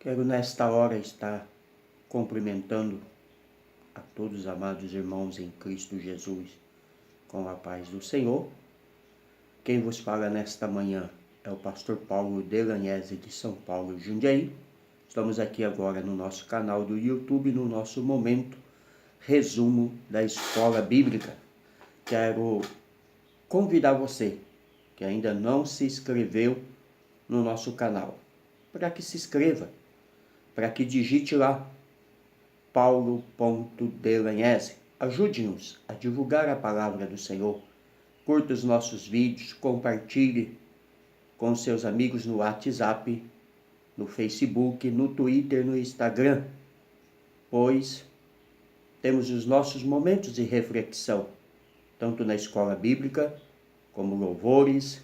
Quero nesta hora estar cumprimentando a todos os amados irmãos em Cristo Jesus com a paz do Senhor. Quem vos fala nesta manhã é o pastor Paulo Delagnese de São Paulo, Jundiaí. Estamos aqui agora no nosso canal do YouTube, no nosso momento resumo da Escola Bíblica. Quero convidar você que ainda não se inscreveu no nosso canal, para que se inscreva, para que digite lá paulo.delagnese. Ajude-nos a divulgar a palavra do Senhor. Curta os nossos vídeos, compartilhe com seus amigos no WhatsApp, no Facebook, no Twitter, no Instagram, pois temos os nossos momentos de reflexão, tanto na escola bíblica, como louvores,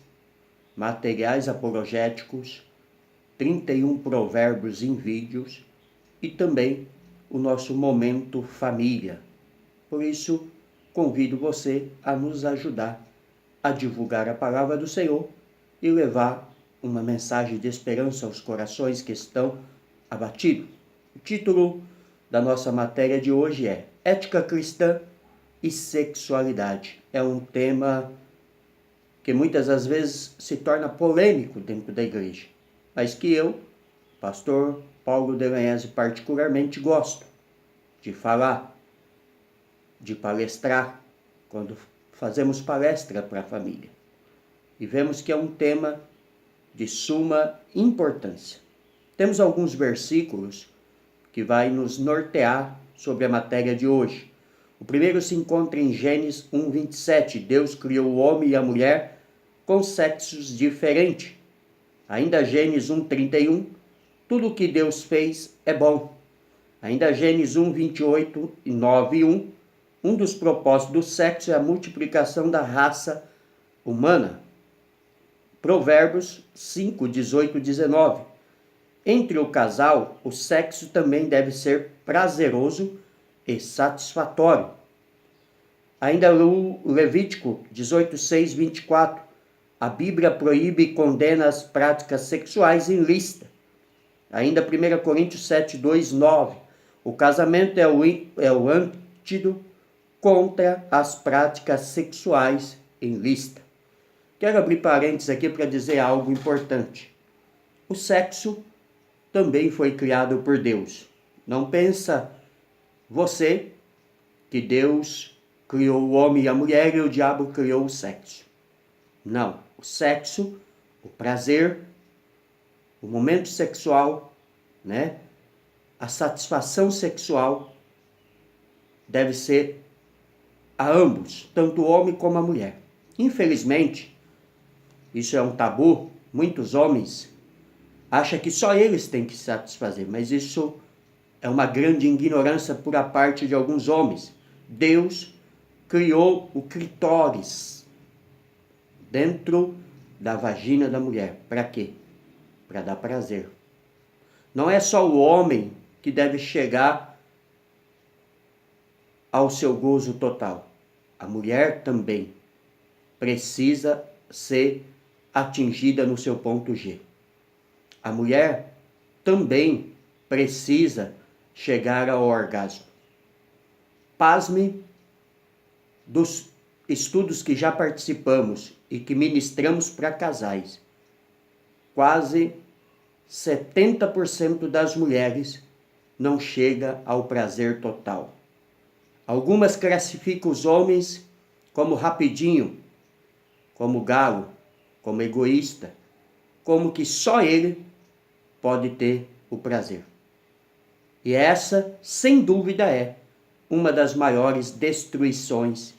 materiais apologéticos, 31 provérbios em vídeos e também o nosso momento família. Por isso, convido você a nos ajudar a divulgar a palavra do Senhor e levar uma mensagem de esperança aos corações que estão abatidos. O título da nossa matéria de hoje é Ética Cristã e Sexualidade. É um tema que muitas das vezes se torna polêmico dentro da igreja, mas que eu, pastor Paulo Delagnese, particularmente gosto de falar, de palestrar, quando fazemos palestra para a família. E vemos que é um tema de suma importância. Temos alguns versículos que vai nos nortear sobre a matéria de hoje. O primeiro se encontra em Gênesis 1:27. Deus criou o homem e a mulher com sexos diferentes. Ainda Gênesis 1:31. Tudo o que Deus fez é bom. Ainda Gênesis 1:28 e 9:1. Um dos propósitos do sexo é a multiplicação da raça humana. Provérbios 5:18 e 19. Entre o casal, o sexo também deve ser prazeroso e satisfatório. Ainda o Levítico 18:6-24. A Bíblia proíbe e condena as práticas sexuais ilícitas. Ainda 1 Coríntios 7:2-9. O casamento é o antídoto contra as práticas sexuais ilícitas. Quero abrir parênteses aqui para dizer algo importante. O sexo também foi criado por Deus. Não pensa você que Deus criou o homem e a mulher e o diabo criou o sexo. Não. O sexo, o prazer, o momento sexual, a satisfação sexual deve ser a ambos, tanto o homem como a mulher. Infelizmente, isso é um tabu. Muitos homens acham que só eles têm que se satisfazer, mas isso é uma grande ignorância por a parte de alguns homens. Deus criou o clitóris dentro da vagina da mulher. Para quê? Para dar prazer. Não é só o homem que deve chegar ao seu gozo total. A mulher também precisa ser atingida no seu ponto G. A mulher também precisa chegar ao orgasmo. Pasme dos estudos que já participamos e que ministramos para casais. Quase 70% das mulheres não chega ao prazer total. Algumas classificam os homens como rapidinho, como galo, como egoísta, como que só ele pode ter o prazer. E essa, sem dúvida, é uma das maiores destruições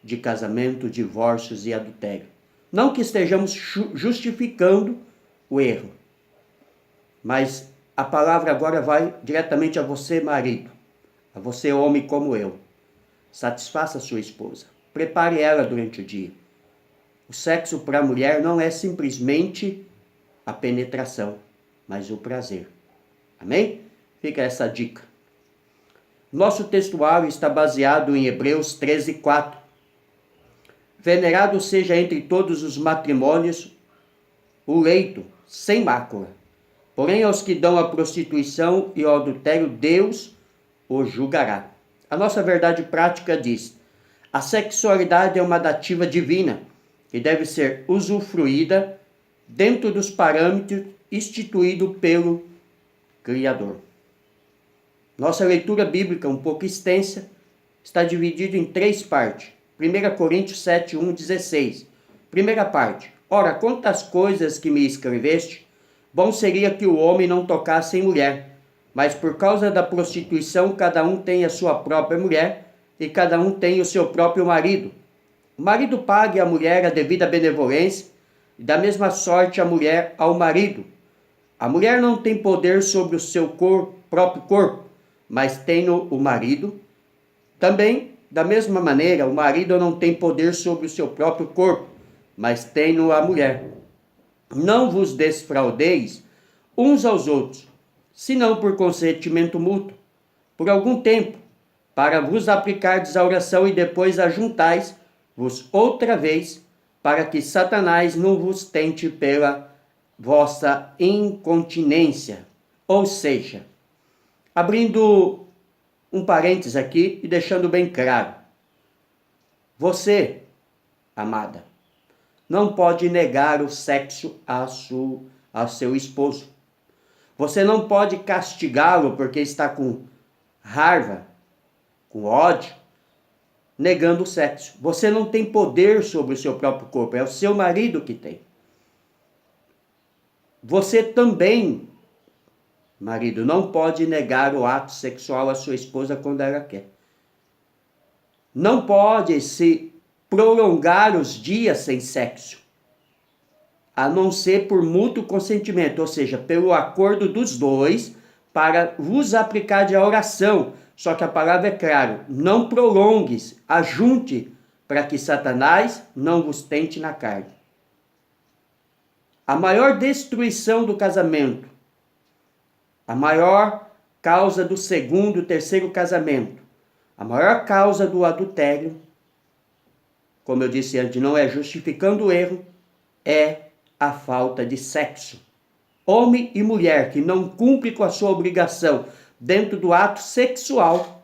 de casamento, divórcios e adultério. Não que estejamos justificando o erro, mas a palavra agora vai diretamente a você, marido, a você, homem como eu. Satisfaça a sua esposa, prepare ela durante o dia. O sexo para a mulher não é simplesmente a penetração, mas o prazer. Amém? Fica essa dica. Nosso textuário está baseado em Hebreus 13:4. Venerado seja entre todos os matrimônios o leito sem mácula, Porém, aos que dão a prostituição e ao adultério, Deus os julgará. A nossa verdade prática diz: a sexualidade é uma dádiva divina que deve ser usufruída dentro dos parâmetros instituídos pelo Criador. Nossa leitura bíblica, um pouco extensa, está dividida em 3 partes. 1 Coríntios 7, 1, 16. Primeira parte. Ora, quantas coisas que me escreveste, bom seria que o homem não tocasse em mulher, mas por causa da prostituição cada um tem a sua própria mulher e cada um tem o seu próprio marido. O marido pague à mulher a devida benevolência e da mesma sorte a mulher ao marido. A mulher não tem poder sobre o seu próprio corpo, mas tem o marido. Também, da mesma maneira, o marido não tem poder sobre o seu próprio corpo, mas tem a mulher. Não vos desfraudeis uns aos outros, senão por consentimento mútuo, por algum tempo, para vos aplicardes a oração e depois ajuntais-vos outra vez, para que Satanás não vos tente pela vossa incontinência. Ou seja, abrindo um parênteses aqui e deixando bem claro, você, amada, não pode negar o sexo ao seu esposo. Você não pode castigá-lo porque está com raiva, com ódio, negando o sexo. Você não tem poder sobre o seu próprio corpo, é o seu marido que tem. Você também, marido, não pode negar o ato sexual à sua esposa quando ela quer. Não pode se prolongar os dias sem sexo, a não ser por mútuo consentimento, ou seja, pelo acordo dos dois, para vos aplicar de oração. Só que a palavra é clara, não prolongues, ajunte, para que Satanás não vos tente na carne. A maior destruição do casamento, a maior causa do segundo e terceiro casamento, a maior causa do adultério, como eu disse antes, não é justificando o erro, é a falta de sexo. Homem e mulher que não cumprem com a sua obrigação dentro do ato sexual,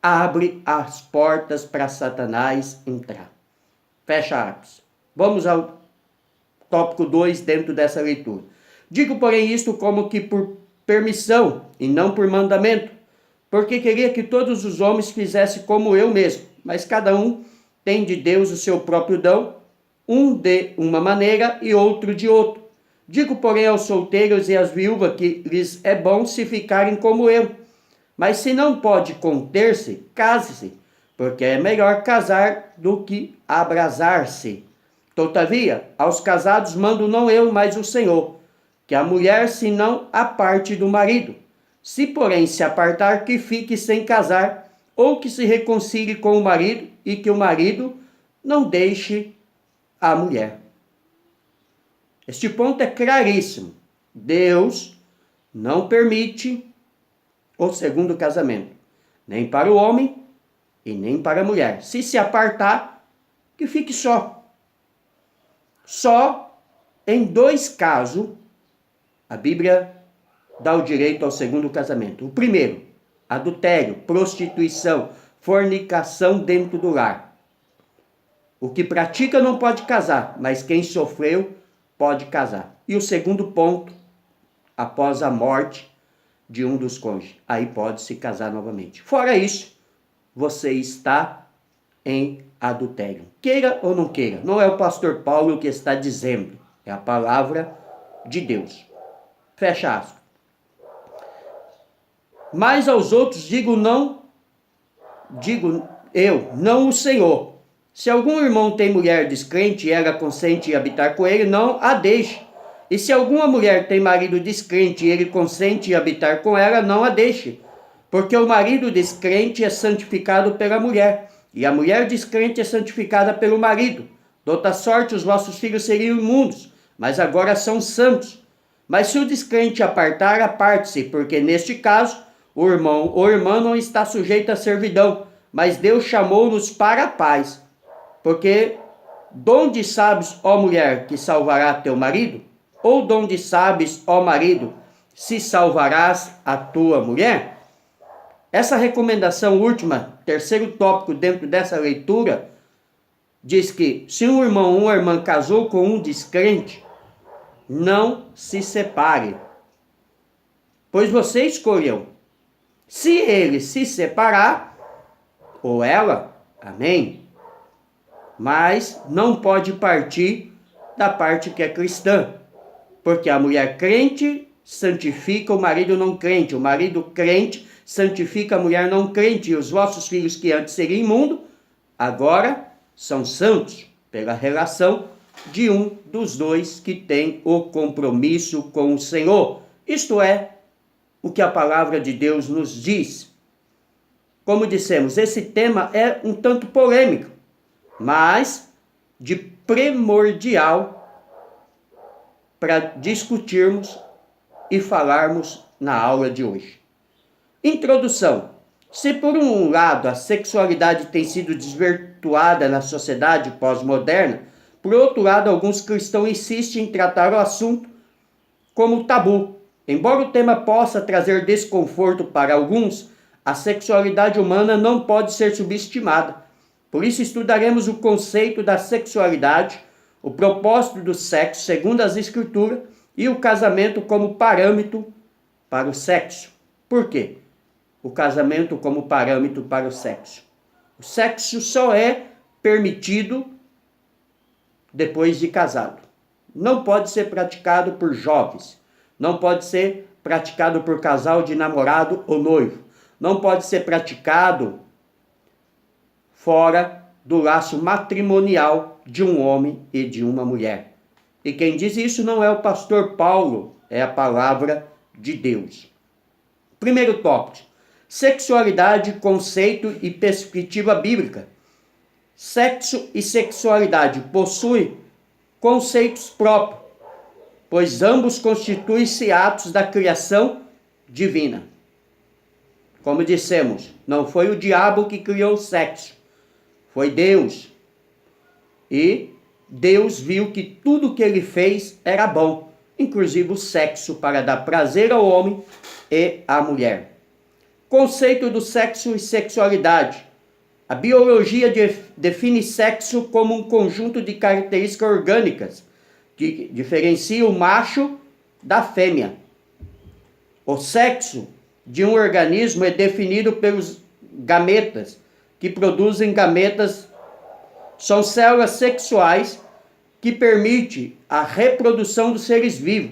abre as portas para Satanás entrar. Fecha aspas. Vamos ao tópico 2 dentro dessa leitura. Digo, porém, isto como que por permissão e não por mandamento, porque queria que todos os homens fizessem como eu mesmo, mas cada um tem de Deus o seu próprio dom, um de uma maneira e outro de outro. Digo, porém, aos solteiros e às viúvas que lhes é bom se ficarem como eu. Mas se não pode conter-se, case-se, porque é melhor casar do que abrasar-se. Todavia, aos casados mando não eu, mas o Senhor, que a mulher se não aparte do marido. Se, porém, se apartar, que fique sem casar, ou que se reconcilie com o marido, e que o marido não deixe a mulher. Este ponto é claríssimo. Deus não permite o segundo casamento, nem para o homem e nem para a mulher. Se apartar, que fique só. Só em 2 casos, a Bíblia dá o direito ao segundo casamento. O primeiro, adultério, prostituição, fornicação dentro do lar. O que pratica não pode casar, mas quem sofreu pode casar. E o segundo ponto, após a morte de um dos cônjuges, aí pode se casar novamente. Fora isso, você está em adultério. Queira ou não queira, não é o pastor Paulo que está dizendo, é a palavra de Deus. Fecha aspas. Mas aos outros digo eu, não o Senhor. Se algum irmão tem mulher descrente e ela consente em habitar com ele, não a deixe. E se alguma mulher tem marido descrente e ele consente em habitar com ela, não a deixe. Porque o marido descrente é santificado pela mulher, e a mulher descrente é santificada pelo marido. De outra sorte, os vossos filhos seriam imundos, mas agora são santos. Mas se o descrente apartar, aparte-se, porque neste caso, o irmão ou irmã não está sujeito à servidão, mas Deus chamou-nos para a paz. Porque donde sabes, ó mulher, que salvará teu marido? Ou donde sabes, ó marido, se salvarás a tua mulher? Essa recomendação última, terceiro tópico dentro dessa leitura, diz que se um irmão ou uma irmã casou com um descrente, não se separe, pois você escolheu. Se ele se separar, ou ela, amém, mas não pode partir da parte que é cristã, porque a mulher crente santifica o marido não crente, o marido crente santifica a mulher não crente, e os vossos filhos que antes seriam imundos, agora são santos, pela relação de um dos dois que tem o compromisso com o Senhor. Isto é o que a palavra de Deus nos diz. Como dissemos, esse tema é um tanto polêmico, mas de primordial para discutirmos e falarmos na aula de hoje. Introdução. Se por um lado a sexualidade tem sido desvirtuada na sociedade pós-moderna, por outro lado alguns cristãos insistem em tratar o assunto como tabu. Embora o tema possa trazer desconforto para alguns, a sexualidade humana não pode ser subestimada. Por isso estudaremos o conceito da sexualidade, o propósito do sexo segundo as Escrituras e o casamento como parâmetro para o sexo. Por quê? O casamento como parâmetro para o sexo. O sexo só é permitido depois de casado. Não pode ser praticado por jovens. Não pode ser praticado por casal de namorado ou noivo. Não pode ser praticado fora do laço matrimonial de um homem e de uma mulher. E quem diz isso não é o pastor Paulo, é a palavra de Deus. Primeiro tópico. Sexualidade, conceito e perspectiva bíblica. Sexo e sexualidade possuem conceitos próprios, pois ambos constituem-se atos da criação divina. Como dissemos, não foi o diabo que criou o sexo, foi Deus. E Deus viu que tudo que ele fez era bom, inclusive o sexo, para dar prazer ao homem e à mulher. Conceito do sexo e sexualidade. A biologia define sexo como um conjunto de características orgânicas que diferencia o macho da fêmea. O sexo de um organismo é definido pelos gametas, que produzem gametas. São células sexuais que permitem a reprodução dos seres vivos.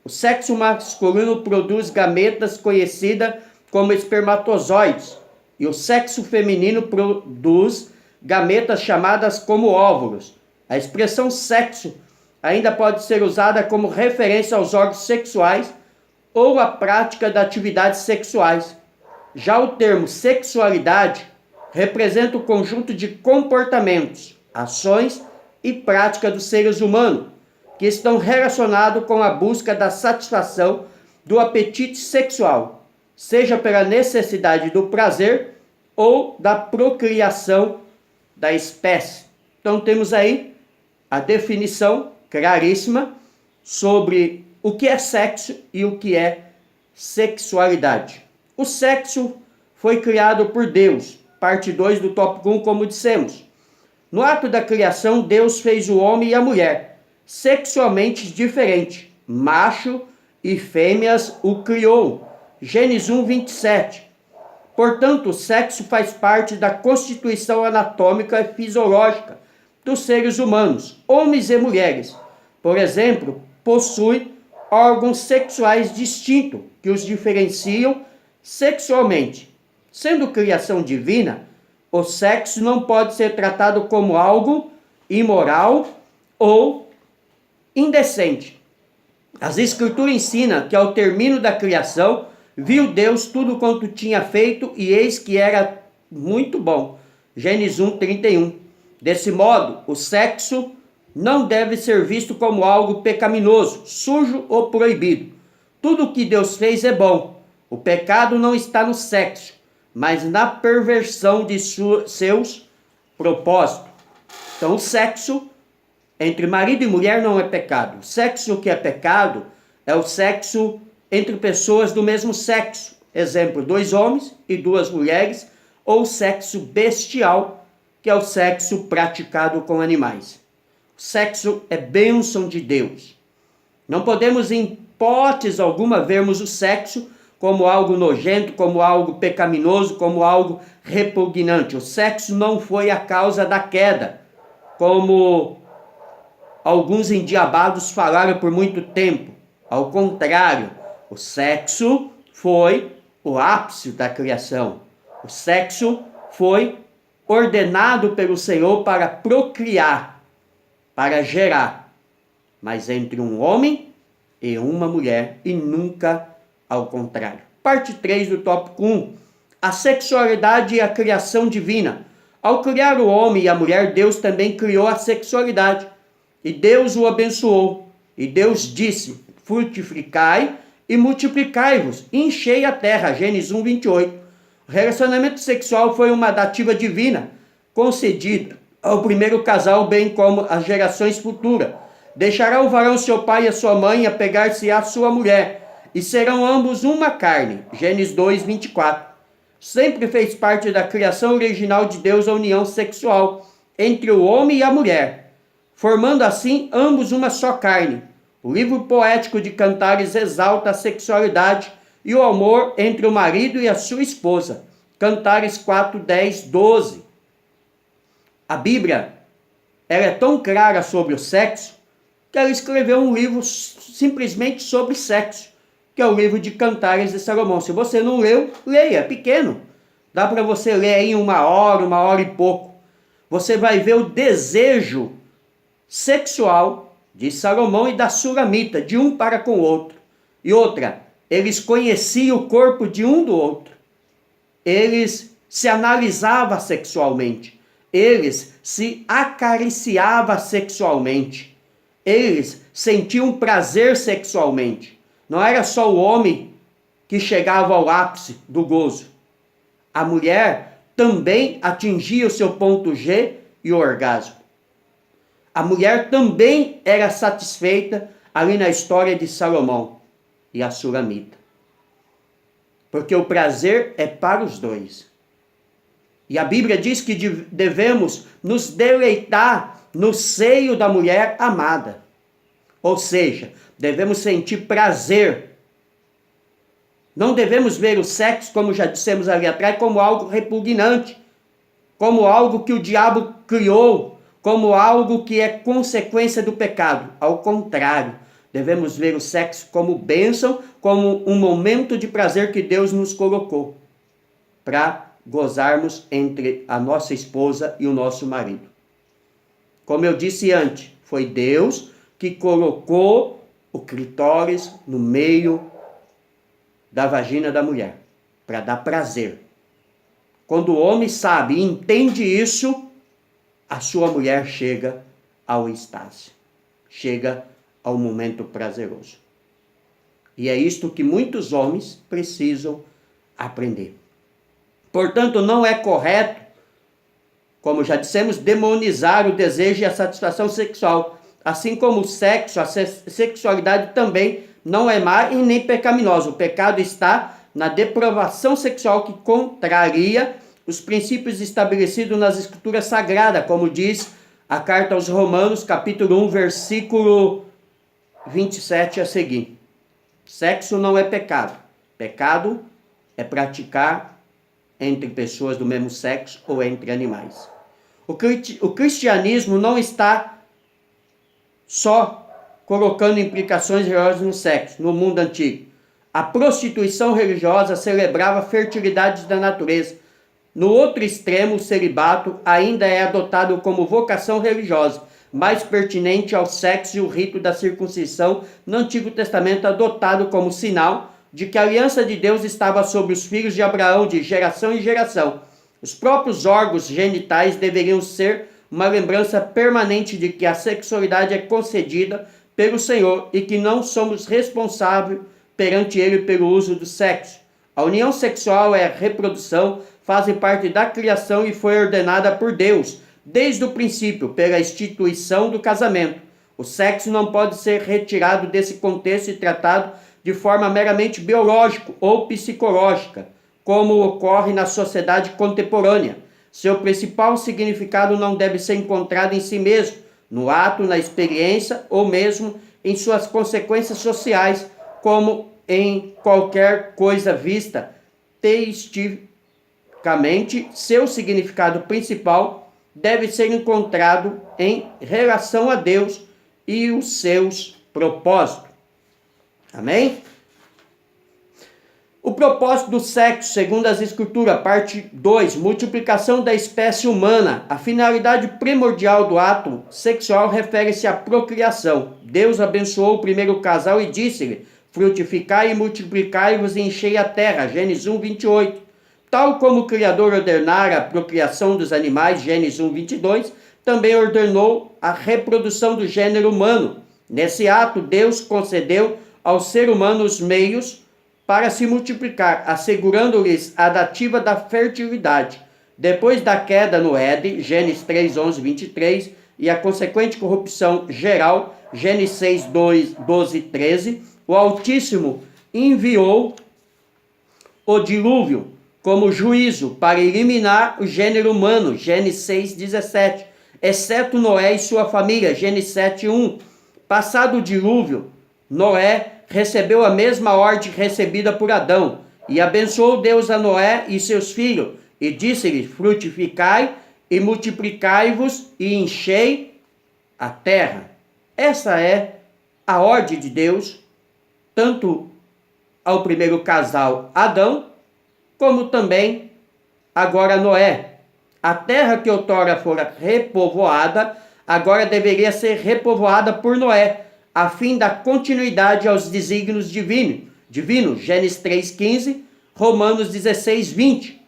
O sexo masculino produz gametas conhecidas como espermatozoides, e o sexo feminino produz gametas chamadas como óvulos. A expressão sexo ainda pode ser usada como referência aos órgãos sexuais ou à prática de atividades sexuais. Já o termo sexualidade representa o conjunto de comportamentos, ações e práticas dos seres humanos que estão relacionados com a busca da satisfação do apetite sexual, seja pela necessidade do prazer ou da procriação da espécie. Então temos aí a definição claríssima sobre o que é sexo e o que é sexualidade. O sexo foi criado por Deus, parte 2 do tópico 1, como dissemos. No ato da criação, Deus fez o homem e a mulher sexualmente diferentes. Macho e fêmeas o criou. Gênesis 1, 27. Portanto, o sexo faz parte da constituição anatômica e fisiológica dos seres humanos, homens e mulheres. Por exemplo, possuem órgãos sexuais distintos que os diferenciam sexualmente. Sendo criação divina, o sexo não pode ser tratado como algo imoral ou indecente. As Escrituras ensinam que ao término da criação, viu Deus tudo quanto tinha feito e eis que era muito bom. Gênesis 1, 31. Desse modo, o sexo não deve ser visto como algo pecaminoso, sujo ou proibido. Tudo o que Deus fez é bom. O pecado não está no sexo, mas na perversão de seus propósitos. Então, o sexo entre marido e mulher não é pecado. O sexo que é pecado é o sexo entre pessoas do mesmo sexo. Exemplo, 2 homens e 2 mulheres, ou sexo bestial, que é o sexo praticado com animais. O sexo é bênção de Deus. Não podemos, em hipótese alguma, vermos o sexo como algo nojento, como algo pecaminoso, como algo repugnante. O sexo não foi a causa da queda, como alguns endiabados falaram por muito tempo. Ao contrário, o sexo foi o ápice da criação. O sexo foi ordenado pelo Senhor para procriar, para gerar, mas entre um homem e uma mulher, e nunca ao contrário. Parte 3 do tópico 1. A sexualidade e a criação divina. Ao criar o homem e a mulher, Deus também criou a sexualidade. E Deus o abençoou. E Deus disse: frutificai e multiplicai-vos, enchei a terra. Gênesis 1, 28. O relacionamento sexual foi uma dádiva divina, concedida ao primeiro casal, bem como às gerações futuras. Deixará o varão seu pai e a sua mãe, e apegar-se à sua mulher, e serão ambos uma carne. Gênesis 2, 24. Sempre fez parte da criação original de Deus a união sexual entre o homem e a mulher, formando assim ambos uma só carne. O livro poético de Cantares exalta a sexualidade e o amor entre o marido e a sua esposa. Cantares 4, 10, 12. A Bíblia, ela é tão clara sobre o sexo que ela escreveu um livro simplesmente sobre sexo, que é o livro de Cantares de Salomão. Se você não leu, leia, é pequeno. Dá para você ler em 1 hora e pouco. Você vai ver o desejo sexual de Salomão e da Sulamita, de um para com o outro. E outra, eles conheciam o corpo de um do outro. Eles se analisavam sexualmente. Eles se acariciavam sexualmente. Eles sentiam prazer sexualmente. Não era só o homem que chegava ao ápice do gozo. A mulher também atingia o seu ponto G e o orgasmo. A mulher também era satisfeita ali na história de Salomão e a Sulamita. Porque o prazer é para os dois. E a Bíblia diz que devemos nos deleitar no seio da mulher amada. Ou seja, devemos sentir prazer. Não devemos ver o sexo, como já dissemos ali atrás, como algo repugnante, como algo que o diabo criou, como algo que é consequência do pecado. Ao contrário, devemos ver o sexo como bênção, como um momento de prazer que Deus nos colocou para gozarmos entre a nossa esposa e o nosso marido. Como eu disse antes, foi Deus que colocou o clitóris no meio da vagina da mulher, para dar prazer. Quando o homem sabe e entende isso, a sua mulher chega ao êxtase, chega ao momento prazeroso. E é isto que muitos homens precisam aprender. Portanto, não é correto, como já dissemos, demonizar o desejo e a satisfação sexual. Assim como o sexo, a sexualidade também não é má e nem pecaminosa. O pecado está na depravação sexual que contraria os princípios estabelecidos nas Escrituras Sagradas, como diz a carta aos Romanos, capítulo 1, versículo 27 a seguir. Sexo não é pecado. Pecado é praticar entre pessoas do mesmo sexo ou entre animais. O cristianismo não está só colocando implicações religiosas no sexo, no mundo antigo. A prostituição religiosa celebrava a fertilidade da natureza. No outro extremo, o celibato ainda é adotado como vocação religiosa, mais pertinente ao sexo e o rito da circuncisão no Antigo Testamento, adotado como sinal de que a aliança de Deus estava sobre os filhos de Abraão de geração em geração. Os próprios órgãos genitais deveriam ser uma lembrança permanente de que a sexualidade é concedida pelo Senhor e que não somos responsáveis perante Ele pelo uso do sexo. A união sexual e a reprodução fazem parte da criação e foi ordenada por Deus, desde o princípio, pela instituição do casamento. O sexo não pode ser retirado desse contexto e tratado de forma meramente biológica ou psicológica, como ocorre na sociedade contemporânea. Seu principal significado não deve ser encontrado em si mesmo, no ato, na experiência ou mesmo em suas consequências sociais, como em qualquer coisa vista teisticamente. Seu significado principal deve ser encontrado em relação a Deus e os seus propósitos. Amém? O propósito do sexo, segundo as Escrituras, parte 2, multiplicação da espécie humana. A finalidade primordial do ato sexual refere-se à procriação. Deus abençoou o primeiro casal e disse-lhe: frutificai e multiplicai-vos e enchei a terra. Gênesis 1, 28. Tal como o Criador ordenara a procriação dos animais, Gênesis 1, 22, também ordenou a reprodução do gênero humano. Nesse ato, Deus concedeu ao ser humano os meios para se multiplicar, assegurando-lhes a dativa da fertilidade. Depois da queda no Éden, Gênesis 3, 11, 23, e a consequente corrupção geral, Gênesis 6, 12, 13, o Altíssimo enviou o dilúvio como juízo para eliminar o gênero humano, Gênesis 6, 17, exceto Noé e sua família, Gênesis 7, 1. Passado o dilúvio, Noé recebeu a mesma ordem recebida por Adão, e abençoou Deus a Noé e seus filhos, e disse-lhes: frutificai e multiplicai-vos e enchei a terra. Essa é a ordem de Deus, tanto ao primeiro casal Adão, como também agora Noé. A terra que outrora fora repovoada, agora deveria ser repovoada por Noé, a fim da continuidade aos desígnios divinos, Gênesis 3,15, Romanos 16, 20.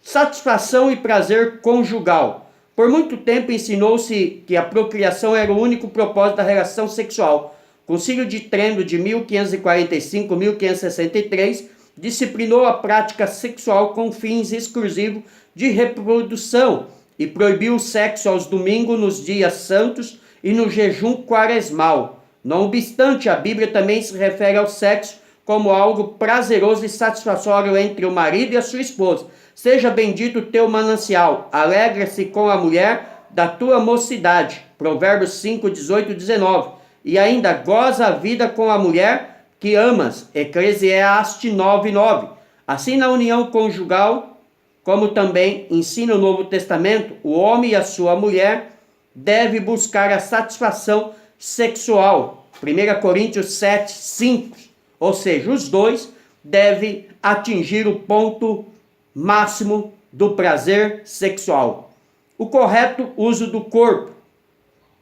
Satisfação e prazer conjugal. Por muito tempo ensinou-se que a procriação era o único propósito da relação sexual. O Concílio de Trento de 1545-1563 disciplinou a prática sexual com fins exclusivos de reprodução e proibiu o sexo aos domingos, nos dias santos e no jejum quaresmal. Não obstante, a Bíblia também se refere ao sexo como algo prazeroso e satisfatório entre o marido e a sua esposa. Seja bendito o teu manancial, alegra-se com a mulher da tua mocidade. Provérbios 5, 18, 19. E ainda goza a vida com a mulher que amas. Eclesiastes 9, 9. Assim, na união conjugal, como também ensina o Novo Testamento, o homem e a sua mulher deve buscar a satisfação sexual. 1 Coríntios 7, 5. Ou seja, os dois devem atingir o ponto máximo do prazer sexual. O correto uso do corpo.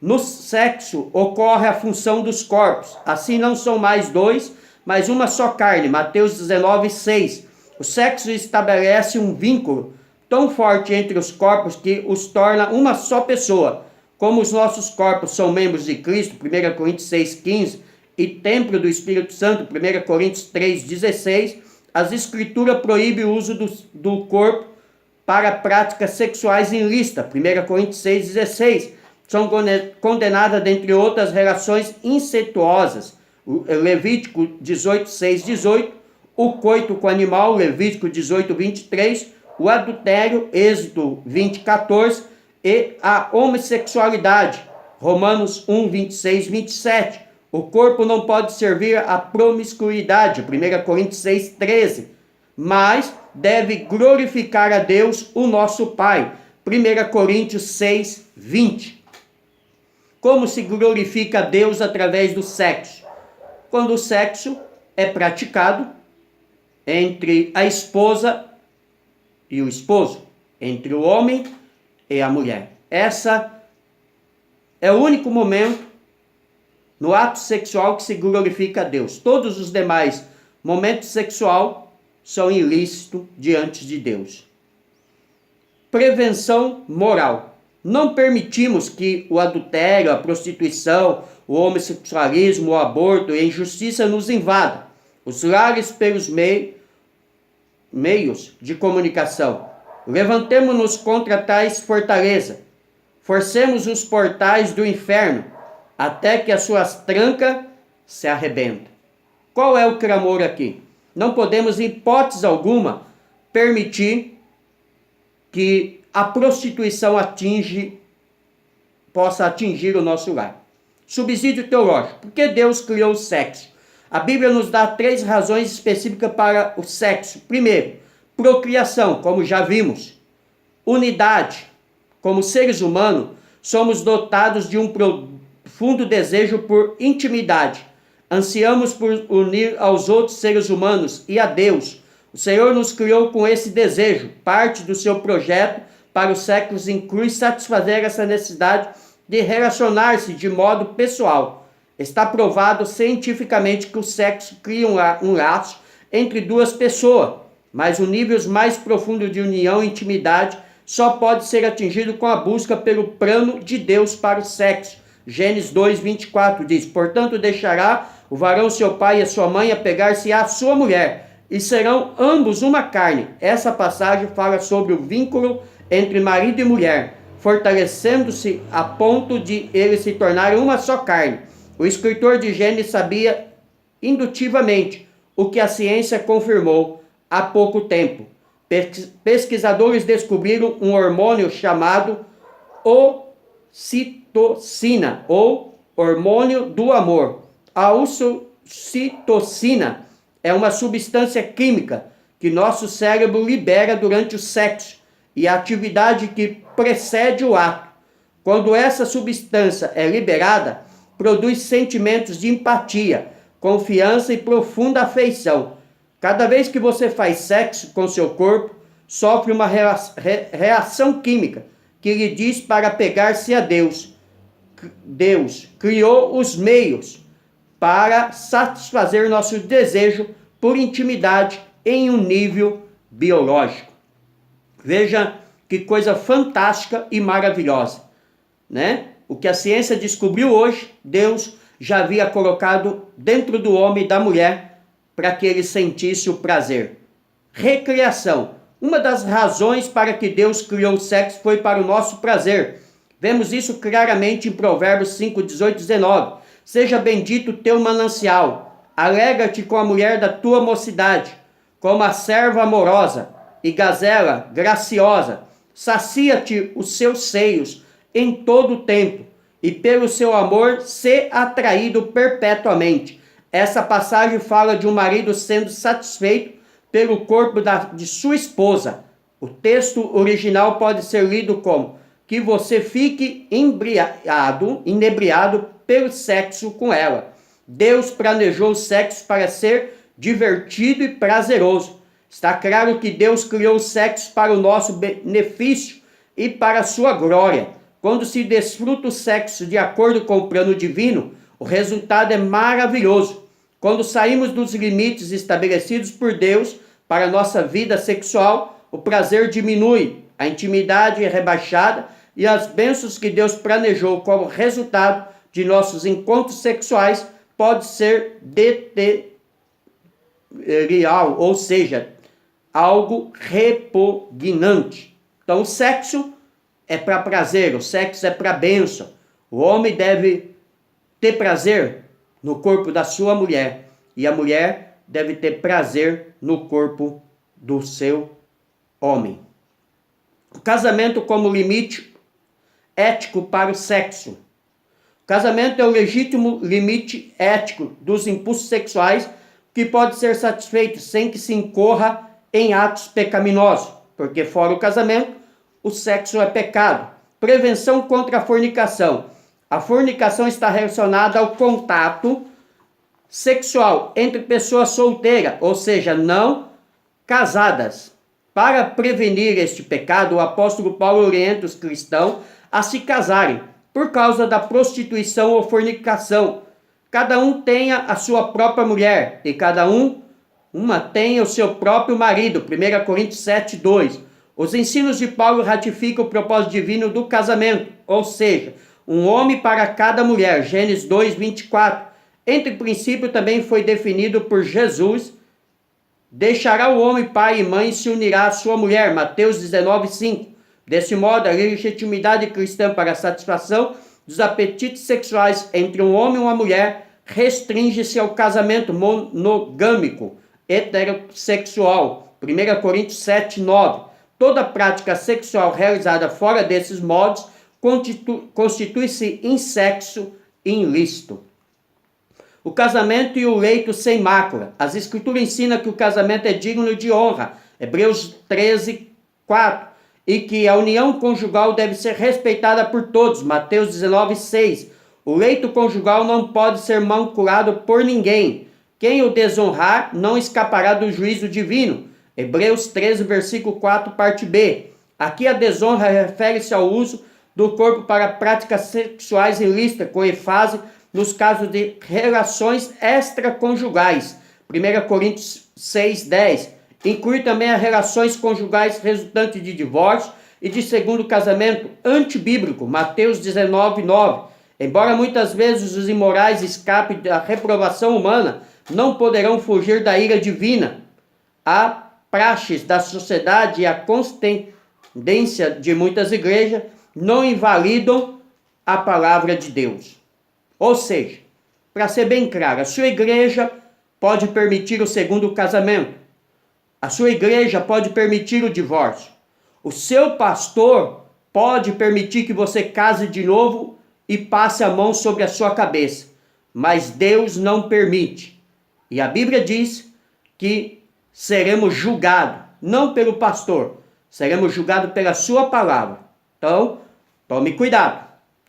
No sexo ocorre a função dos corpos. Assim não são mais dois, mas uma só carne. Mateus 19, 6. O sexo estabelece um vínculo tão forte entre os corpos que os torna uma só pessoa. Como os nossos corpos são membros de Cristo, 1 Coríntios 6, 15, e templo do Espírito Santo, 1 Coríntios 3, 16, as Escrituras proíbem o uso do corpo para práticas sexuais ilícitas, 1 Coríntios 6, 16. São condenadas, dentre outras, relações incestuosas, Levítico 18, 6, 18, o coito com animal, Levítico 18, 23, o adultério, Êxodo 20, 14, e a homossexualidade, Romanos 1, 26, 27. O corpo não pode servir à promiscuidade, 1 Coríntios 6, 13. Mas deve glorificar a Deus, o nosso Pai, 1 Coríntios 6, 20. Como se glorifica a Deus através do sexo? Quando o sexo é praticado entre a esposa e o esposo, entre o homem e a mulher. Essa é o único momento no ato sexual que se glorifica a Deus. Todos os demais momentos sexuais são ilícitos diante de Deus. Prevenção moral. Não permitimos que o adultério, a prostituição, o homossexualismo, o aborto e a injustiça nos invadam os lares pelos meios de comunicação. Levantemo-nos contra tais fortalezas. Forcemos os portais do inferno, até que as suas trancas se arrebentem. Qual é o clamor aqui? Não podemos, em hipótese alguma, permitir que a prostituição possa atingir o nosso lar. Subsídio teológico. Por que Deus criou o sexo? A Bíblia nos dá 3 razões específicas para o sexo. Primeiro, procriação, como já vimos. Unidade. Como seres humanos, somos dotados de um profundo desejo por intimidade. Ansiamos por unir aos outros seres humanos e a Deus. O Senhor nos criou com esse desejo. Parte do seu projeto para os séculos inclui satisfazer essa necessidade de relacionar-se de modo pessoal. Está provado cientificamente que o sexo cria um laço entre duas pessoas, mas o nível mais profundo de união e intimidade só pode ser atingido com a busca pelo plano de Deus para o sexo. Gênesis 2:24 diz: portanto deixará o varão seu pai e a sua mãe, apegar-se à sua mulher, e serão ambos uma carne. Essa passagem fala sobre o vínculo entre marido e mulher, fortalecendo-se a ponto de eles se tornarem uma só carne. O escritor de Gênesis sabia indutivamente o que a ciência confirmou há pouco tempo. Pesquisadores descobriram um hormônio chamado ocitocina, ou hormônio do amor. A ocitocina é uma substância química que nosso cérebro libera durante o sexo e a atividade que precede o ato. Quando essa substância é liberada, produz sentimentos de empatia, confiança e profunda afeição. Cada vez que você faz sexo com seu corpo, sofre uma reação química que lhe diz para apegar-se a Deus. Deus criou os meios para satisfazer nosso desejo por intimidade em um nível biológico. Veja que coisa fantástica e maravilhosa, né? O que a ciência descobriu hoje, Deus já havia colocado dentro do homem e da mulher para que ele sentisse o prazer. Recriação. Uma das razões para que Deus criou o sexo foi para o nosso prazer. Vemos isso claramente em Provérbios 5, 18 e 19. Seja bendito teu manancial, alegra-te com a mulher da tua mocidade, como a serva amorosa e gazela graciosa. Sacia-te os seus seios em todo o tempo, e pelo seu amor se atraído perpetuamente. Essa passagem fala de um marido sendo satisfeito pelo corpo de sua esposa. O texto original pode ser lido como: que você fique inebriado pelo sexo com ela. Deus planejou o sexo para ser divertido e prazeroso. Está claro que Deus criou o sexo para o nosso benefício e para a sua glória. Quando se desfruta o sexo de acordo com o plano divino, o resultado é maravilhoso. Quando saímos dos limites estabelecidos por Deus para a nossa vida sexual, o prazer diminui, a intimidade é rebaixada e as bênçãos que Deus planejou como resultado de nossos encontros sexuais pode ser deterial, ou seja, algo repugnante. Então o sexo é para prazer, o sexo é para bênção. O homem deve ter prazer no corpo da sua mulher e a mulher deve ter prazer no corpo do seu homem. O casamento como limite ético para o sexo. O casamento é o legítimo limite ético dos impulsos sexuais que pode ser satisfeito sem que se incorra em atos pecaminosos, porque fora o casamento, o sexo é pecado. Prevenção contra a fornicação. A fornicação está relacionada ao contato sexual entre pessoas solteiras, ou seja, não casadas. Para prevenir este pecado, o apóstolo Paulo orienta os cristãos a se casarem, por causa da prostituição ou fornicação. Cada um tenha a sua própria mulher, e cada uma tenha o seu próprio marido. 1 Coríntios 7, 2. Os ensinos de Paulo ratificam o propósito divino do casamento, ou seja, um homem para cada mulher. Gênesis 2, 24. Entre princípio também foi definido por Jesus: deixará o homem pai e mãe e se unirá à sua mulher. Mateus 19, 5. Desse modo, a legitimidade cristã para a satisfação dos apetites sexuais entre um homem e uma mulher restringe-se ao casamento monogâmico, heterossexual. 1 Coríntios 7, 9. Toda prática sexual realizada fora desses modos constitui-se insexo ilícito. O casamento e o leito sem mácula. As escrituras ensinam que o casamento é digno de honra. Hebreus 13, 4. E que a união conjugal deve ser respeitada por todos. Mateus 19, 6. O leito conjugal não pode ser maculado por ninguém. Quem o desonrar não escapará do juízo divino. Hebreus 13, versículo 4, parte B. Aqui a desonra refere-se ao uso do corpo para práticas sexuais ilícitas, com ênfase nos casos de relações extraconjugais. 1 Coríntios 6, 10. Inclui também as relações conjugais resultantes de divórcio e de segundo casamento antibíblico. Mateus 19, 9. Embora muitas vezes os imorais escapem da reprovação humana, não poderão fugir da ira divina. A praxes da sociedade e a tendência de muitas igrejas não invalidam a palavra de Deus. Ou seja, para ser bem claro, a sua igreja pode permitir o segundo casamento. A sua igreja pode permitir o divórcio. O seu pastor pode permitir que você case de novo e passe a mão sobre a sua cabeça. Mas Deus não permite. E a Bíblia diz que seremos julgados, não pelo pastor, seremos julgados pela sua palavra. Então, tome cuidado.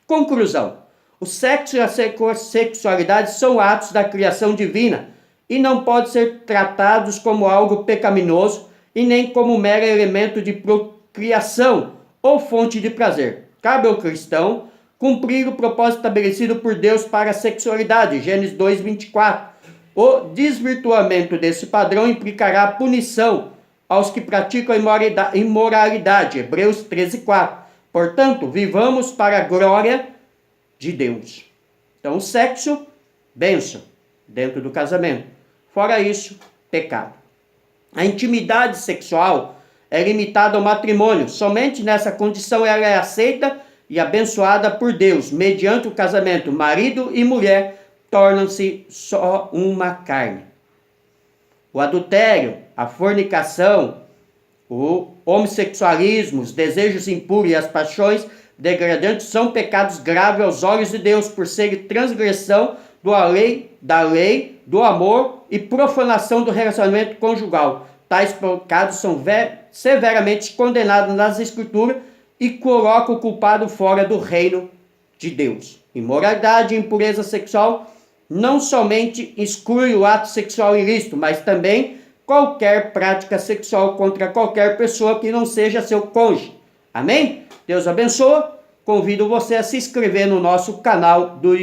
Conclusão. O sexo e a sexualidade são atos da criação divina e não podem ser tratados como algo pecaminoso e nem como mero elemento de procriação ou fonte de prazer. Cabe ao cristão cumprir o propósito estabelecido por Deus para a sexualidade. Gênesis 2, 24. O desvirtuamento desse padrão implicará punição aos que praticam a imoralidade. Hebreus 13, 4. Portanto, vivamos para a glória de Deus. Então, o sexo, bênção, dentro do casamento. Fora isso, pecado. A intimidade sexual é limitada ao matrimônio. Somente nessa condição ela é aceita e abençoada por Deus. Mediante o casamento, marido e mulher tornam-se só uma carne. O adultério, a fornicação, o homossexualismo, os desejos impuros e as paixões degradantes são pecados graves aos olhos de Deus por serem transgressão da lei, do amor e profanação do relacionamento conjugal. Tais pecados são severamente condenados nas Escrituras e colocam o culpado fora do reino de Deus. Imoralidade e impureza sexual não somente exclui o ato sexual ilícito, mas também qualquer prática sexual contra qualquer pessoa que não seja seu cônjuge. Amém? Deus abençoe. Convido você a se inscrever no nosso canal do YouTube.